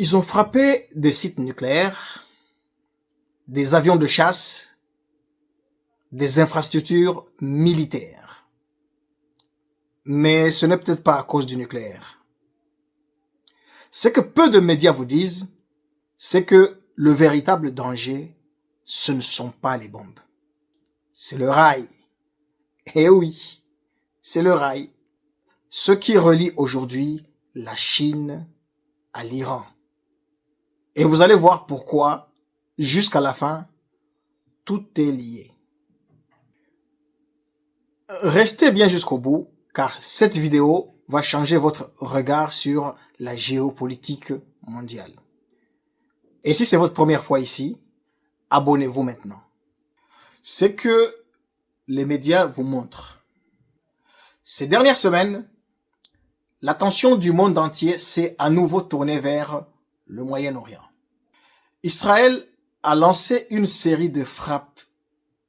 Ils ont frappé des sites nucléaires, des avions de chasse, des infrastructures militaires. Mais ce n'est peut-être pas à cause du nucléaire. Ce que peu de médias vous disent, c'est que le véritable danger, ce ne sont pas les bombes. C'est le rail. Eh oui, c'est le rail. Ce qui relie aujourd'hui la Chine à l'Iran. Et vous allez voir pourquoi, jusqu'à la fin, tout est lié. Restez bien jusqu'au bout, car cette vidéo va changer votre regard sur la géopolitique mondiale. Et si c'est votre première fois ici, abonnez-vous maintenant. C'est que les médias vous montrent. Ces dernières semaines, l'attention du monde entier s'est à nouveau tournée vers le Moyen-Orient. Israël a lancé une série de frappes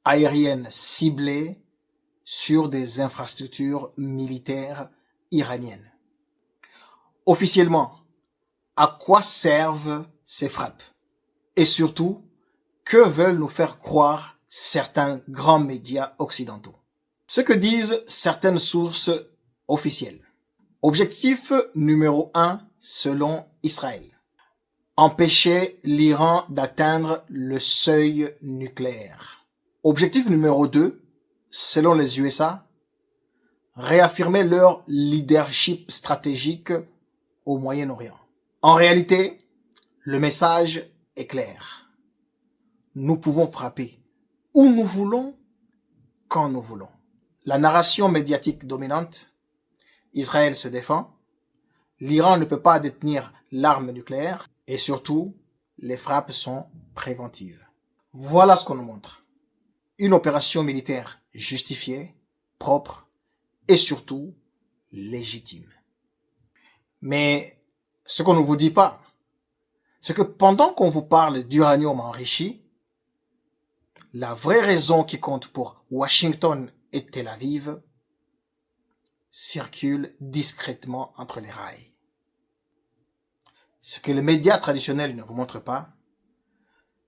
aériennes ciblées sur des infrastructures militaires iraniennes. Officiellement, à quoi servent ces frappes? Et surtout, que veulent nous faire croire certains grands médias occidentaux? Ce que disent certaines sources officielles. Objectif numéro 1 selon Israël. Empêcher l'Iran d'atteindre le seuil nucléaire. Objectif numéro 2, selon les USA, réaffirmer leur leadership stratégique au Moyen-Orient. En réalité, le message est clair. Nous pouvons frapper où nous voulons, quand nous voulons. La narration médiatique dominante, Israël se défend, l'Iran ne peut pas détenir l'arme nucléaire et surtout, les frappes sont préventives. Voilà ce qu'on nous montre. Une opération militaire justifiée, propre et surtout légitime. Mais ce qu'on ne vous dit pas, c'est que pendant qu'on vous parle d'uranium enrichi, la vraie raison qui compte pour Washington et Tel Aviv circule discrètement entre les rails. Ce que les médias traditionnels ne vous montrent pas,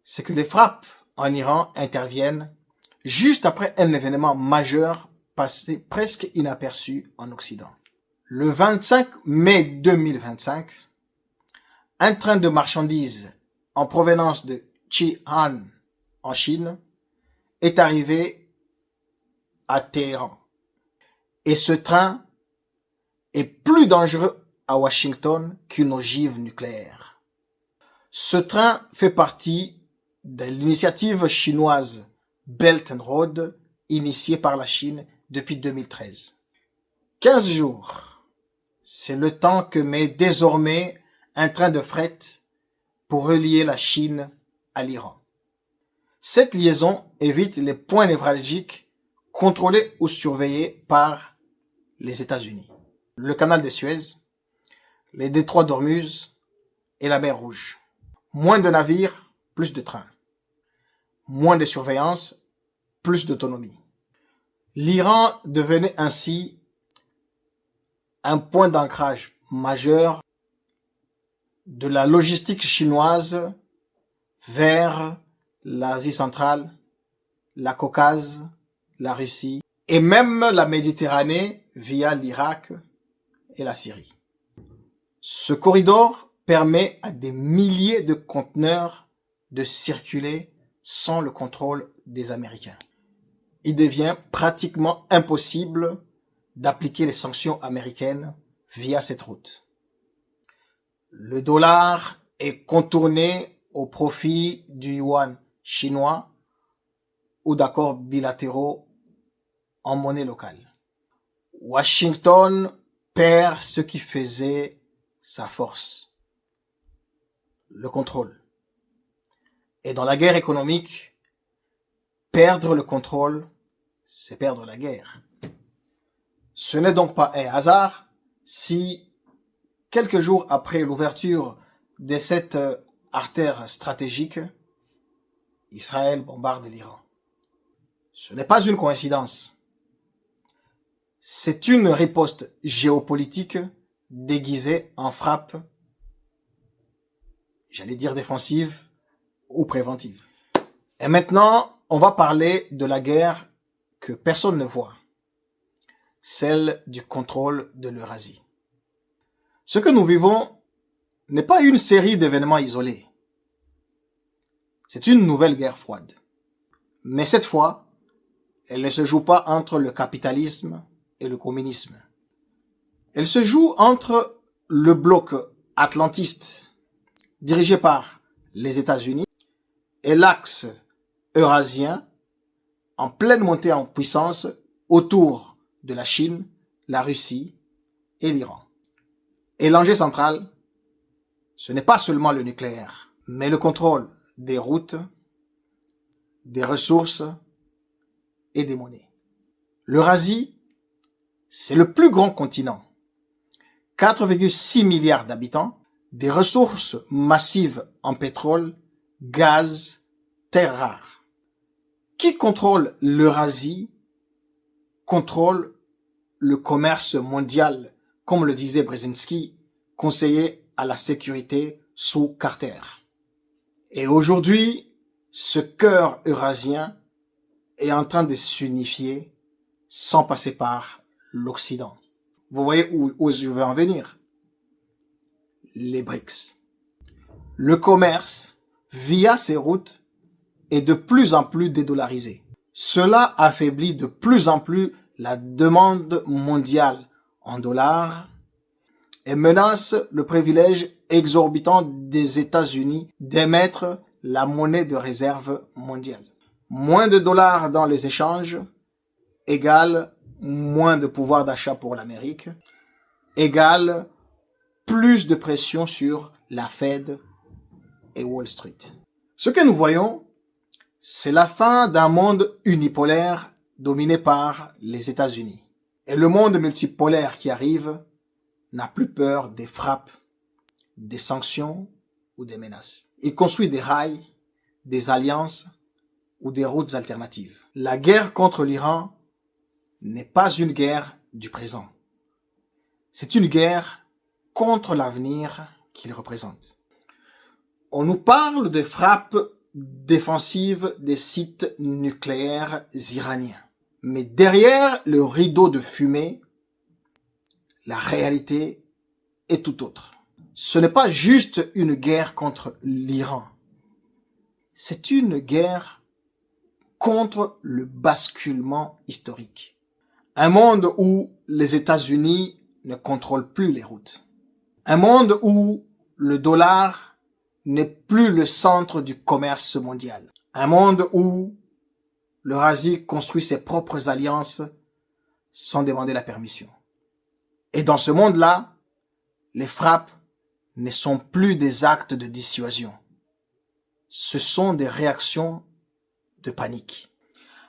c'est que les frappes en Iran interviennent juste après un événement majeur passé presque inaperçu en Occident. Le 25 mai 2025, un train de marchandises en provenance de Xi'an en Chine est arrivé à Téhéran. Et ce train est plus dangereux à Washington qu'une ogive nucléaire. Ce train fait partie de l'initiative chinoise Belt and Road initiée par la Chine depuis 2013. 15 jours, c'est le temps que met désormais un train de fret pour relier la Chine à l'Iran. Cette liaison évite les points névralgiques contrôlés ou surveillés par les États-Unis. Le canal de Suez, les détroits d'Ormuz et la mer Rouge. Moins de navires, plus de trains. Moins de surveillance, plus d'autonomie. L'Iran devenait ainsi un point d'ancrage majeur de la logistique chinoise vers l'Asie centrale, la Caucase, la Russie et même la Méditerranée via l'Irak et la Syrie. Ce corridor permet à des milliers de conteneurs de circuler sans le contrôle des Américains. Il devient pratiquement impossible d'appliquer les sanctions américaines via cette route. Le dollar est contourné au profit du yuan chinois ou d'accords bilatéraux en monnaie locale. Washington perd ce qui faisait sa force, le contrôle. Et dans la guerre économique, perdre le contrôle, c'est perdre la guerre. Ce n'est donc pas un hasard si, quelques jours après l'ouverture de cette artère stratégique, Israël bombarde l'Iran. Ce n'est pas une coïncidence. C'est une riposte géopolitique déguisée en frappe j'allais dire défensive ou préventive. Et maintenant, on va parler de la guerre que personne ne voit, celle du contrôle de l'Eurasie. Ce que nous vivons n'est pas une série d'événements isolés. C'est une nouvelle guerre froide. Mais cette fois, elle ne se joue pas entre le capitalisme et le communisme. Elle se joue entre le bloc atlantiste, dirigé par les États-Unis, et l'axe eurasien, en pleine montée en puissance autour de la Chine, la Russie et l'Iran. Et l'enjeu central, ce n'est pas seulement le nucléaire, mais le contrôle des routes, des ressources et des monnaies. L'Eurasie, c'est le plus grand continent. 4,6 milliards d'habitants, des ressources massives en pétrole, gaz, terres rares. Qui contrôle l'Eurasie contrôle le commerce mondial, comme le disait Brzezinski, conseiller à la sécurité sous Carter. Et aujourd'hui, ce cœur eurasien est en train de s'unifier sans passer par l'Occident. Vous voyez où je veux en venir? Les BRICS. Le commerce, via ces routes, est de plus en plus dédollarisé. Cela affaiblit de plus en plus la demande mondiale en dollars et menace le privilège exorbitant des États-Unis d'émettre la monnaie de réserve mondiale. Moins de dollars dans les échanges égale moins de pouvoir d'achat pour l'Amérique, égale plus de pression sur la Fed et Wall Street. Ce que nous voyons, c'est la fin d'un monde unipolaire dominé par les États-Unis. Et le monde multipolaire qui arrive n'a plus peur des frappes, des sanctions ou des menaces. Il construit des rails, des alliances ou des routes alternatives. La guerre contre l'Iran n'est pas une guerre du présent. C'est une guerre contre l'avenir qu'il représente. On nous parle de frappes défensives des sites nucléaires iraniens. Mais derrière le rideau de fumée, la réalité est tout autre. Ce n'est pas juste une guerre contre l'Iran. C'est une guerre contre le basculement historique. Un monde où les États-Unis ne contrôlent plus les routes. Un monde où le dollar n'est plus le centre du commerce mondial. Un monde où l'Eurasie construit ses propres alliances sans demander la permission. Et dans ce monde-là, les frappes ne sont plus des actes de dissuasion. Ce sont des réactions de panique.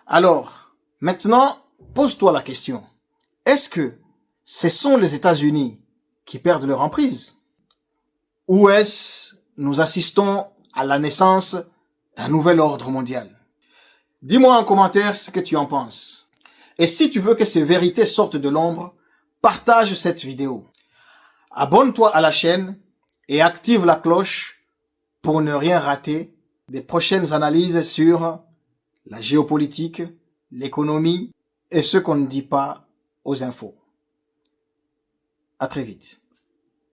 Alors, maintenant, pose-toi la question. Est-ce que ce sont les États-Unis qui perdent leur emprise? Ou est-ce nous assistons à la naissance d'un nouvel ordre mondial? Dis-moi en commentaire ce que tu en penses. Et si tu veux que ces vérités sortent de l'ombre, partage cette vidéo. Abonne-toi à la chaîne et active la cloche pour ne rien rater des prochaines analyses sur la géopolitique, l'économie et ce qu'on ne dit pas aux infos. À très vite.